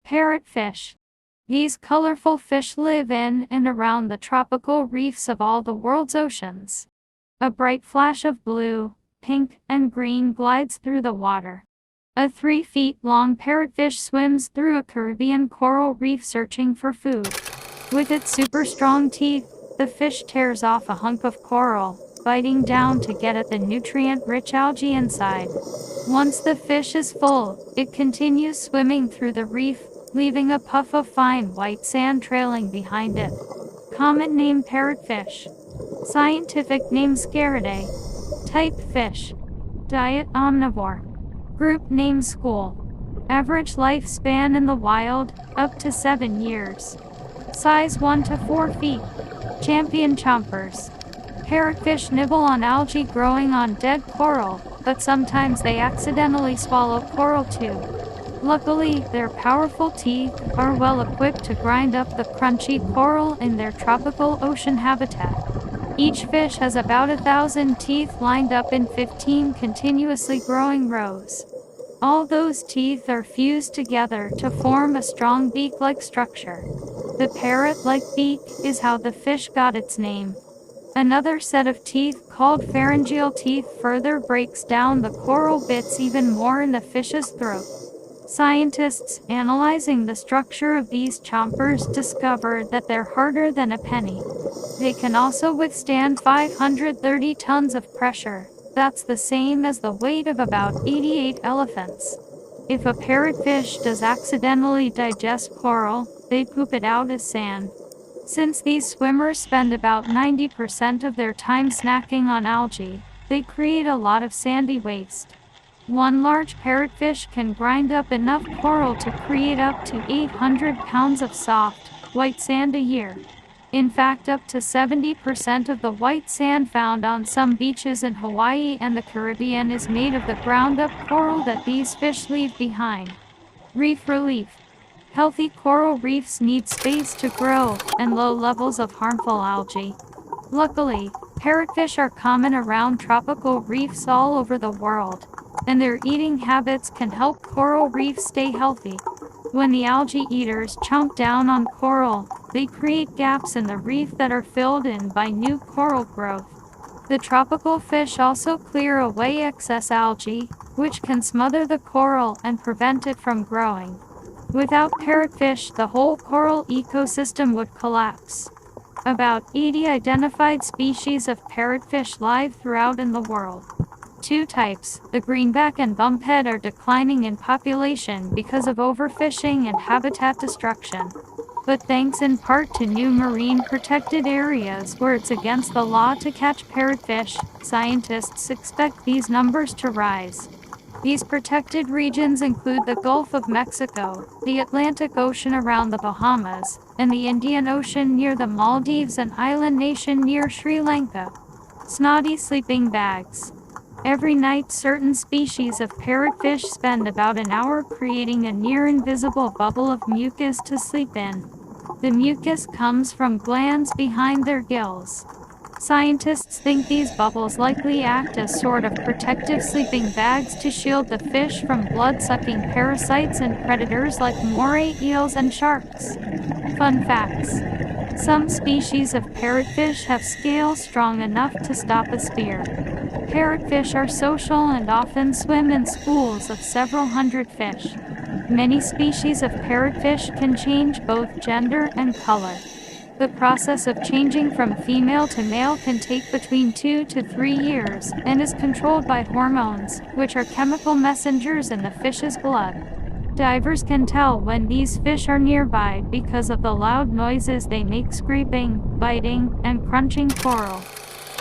Parrotfish. These colorful fish live in and around the tropical reefs of all the world's oceans. A bright flash of blue, pink, and green glides through the water. A 3-feet-long parrotfish swims through a Caribbean coral reef searching for food. With its super strong teeth, the fish tears off a hunk of coral, biting down to get at the nutrient-rich algae inside. Once the fish is full, it continues swimming through the reef, leaving a puff of fine white sand trailing behind it. Common name parrotfish. Scientific name Scaridae. Type fish. Diet omnivore. Group name school. Average lifespan in the wild, up to 7 years. Size 1 to 4 feet. Champion chompers. Parrotfish nibble on algae growing on dead coral, but sometimes they accidentally swallow coral too. Luckily, their powerful teeth are well equipped to grind up the crunchy coral in their tropical ocean habitat. Each fish has about 1,000 teeth lined up in 15 continuously growing rows. All those teeth are fused together to form a strong beak-like structure. The parrot-like beak is how the fish got its name. Another set of teeth, called pharyngeal teeth, further breaks down the coral bits even more in the fish's throat. Scientists analyzing the structure of these chompers discovered that they're harder than a penny. They can also withstand 530 tons of pressure. That's the same as the weight of about 88 elephants. If a parrotfish does accidentally digest coral, they poop it out as sand. Since these swimmers spend about 90% of their time snacking on algae, they create a lot of sandy waste. One large parrotfish can grind up enough coral to create up to 800 pounds of soft, white sand a year. In fact, up to 70% of the white sand found on some beaches in Hawaii and the Caribbean is made of the ground-up coral that these fish leave behind. Reef relief. Healthy coral reefs need space to grow and low levels of harmful algae. Luckily, parrotfish are common around tropical reefs all over the world, and their eating habits can help coral reefs stay healthy. When the algae eaters chomp down on coral, they create gaps in the reef that are filled in by new coral growth. The tropical fish also clear away excess algae, which can smother the coral and prevent it from growing. Without parrotfish, the whole coral ecosystem would collapse. About 80 identified species of parrotfish live throughout in the world. 2 types, the greenback and bumphead, are declining in population because of overfishing and habitat destruction. But thanks in part to new marine protected areas where it's against the law to catch parrotfish, scientists expect these numbers to rise. These protected regions include the Gulf of Mexico, the Atlantic Ocean around the Bahamas, and the Indian Ocean near the Maldives and island nation near Sri Lanka. Snotty sleeping bags. Every night, certain species of parrotfish spend about an hour creating a near-invisible bubble of mucus to sleep in. The mucus comes from glands behind their gills. Scientists think these bubbles likely act as sort of protective sleeping bags to shield the fish from blood-sucking parasites and predators like moray eels and sharks. Fun facts. Some species of parrotfish have scales strong enough to stop a spear. Parrotfish are social and often swim in schools of several hundred fish. Many species of parrotfish can change both gender and color. The process of changing from female to male can take between 2 to 3 years and is controlled by hormones, which are chemical messengers in the fish's blood. Divers can tell when these fish are nearby because of the loud noises they make, scraping, biting, and crunching coral.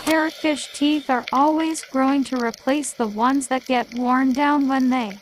Parrotfish teeth are always growing to replace the ones that get worn down when they